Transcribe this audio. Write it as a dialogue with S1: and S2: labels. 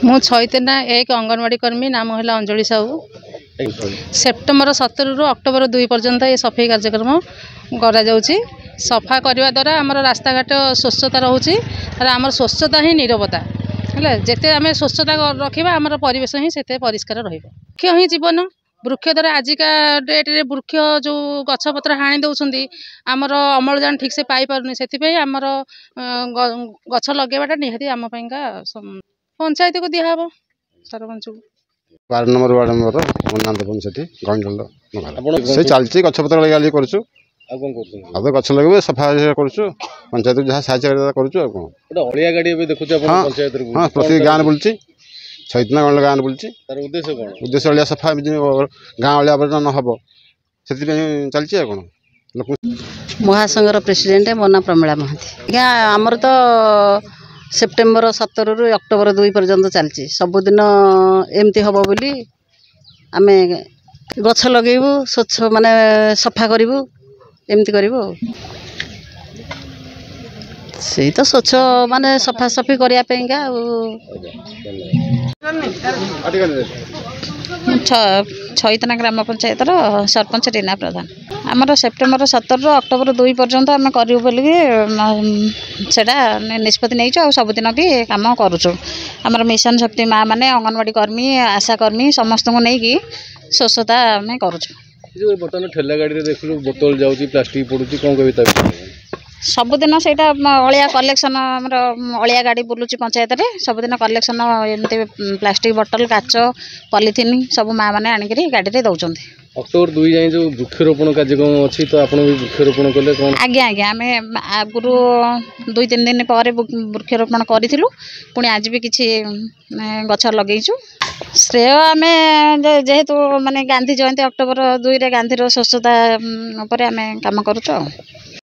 S1: मु छैतना एक अंगनवाड़ी कर्मी नाम है अंजलि साहू। सेप्टेम्बर 17 रु अक्टोबर 2 पर्यंत ये सफाई कार्यक्रम करा जाउची। सफा करने द्वारा आमर रास्ता घाट स्वच्छता रोचे। आमर स्वच्छता ही नीरवता है। जिते आम स्वच्छता रखा आमर परिवेश ही से परिष्कार रुक्ष ही जीवन। वृक्ष द्वारा आजिका डेट रे वृक्ष जो गछपत्र हाणी दौरान आमर अम्लजान ठीक से पाई पारनी से आमर गछ लगेवाटा निहाती आम पंचायत को दिहब सरपंच को
S2: 12 नंबर वार्ड नंबर अनंतपुर से गंजल से चलती गछपत्र लगे कर गछ लगे सफा कर पंचायत जहाँ साहय कर हाँ प्रति गाँव बुलूँ छैतना गंड गाँव बुलूँ उद्देश्य अलिया सफा गाँव अलिया आवर्जना न हम से चलती कौन
S3: महासंघर प्रेसिडेंट मोना प्रमिला महांती। आमर तो सेप्टेम्बर 17 रु अक्टोबर 2 पर्यंत चलती सबुदिन एमती हम बोली आम गछ लगेबू स्वच्छ माने सफा करूँ एमती करूँ से तो स्वच्छ माने सफा सफी करने छैतना ग्राम पंचायत सरपंच रीना प्रधान। आमर सेप्टेम्बर 17 रु अक्टोबर 2 पर्यंत आम करूँ बोल निष्पत्ति नहीं सबुदिन भी कम करुचु। आमर मिशन शक्ति माँ मैंने अंगनवाड़ी कर्मी आशा कर्मी समस्त को नहीं स्वच्छता आम करुचु।
S4: बर्तमान ठेला गाड़ी देखलु बोतल जाउची प्लास्टिक पड़ुची कौन कविता
S3: सबुदिन से अलिया कलेक्शन आमर अलिया गाड़ी बुलूची पंचायत रे सबुदिन कलेक्शन एमती प्लास्टिक बोतल काच पॉलिथिन सब माँ मैंने आणिक गाड़ी में दौरान।
S4: अक्टोबर 2 जाए जो वृक्षरोपण कार्यक्रम अच्छी तो आप वृक्षरोपण कले कौन
S3: आज्ञा आज्ञा आम आगु 2-3 दिन पर वृक्षरोपण करूँ पुणी आज भी किसी गछ लगेचु। श्रेय आम जेहेतु माने गांधी जयंती अक्टोबर 2 रे गांधी स्वच्छता आम काम करुँ।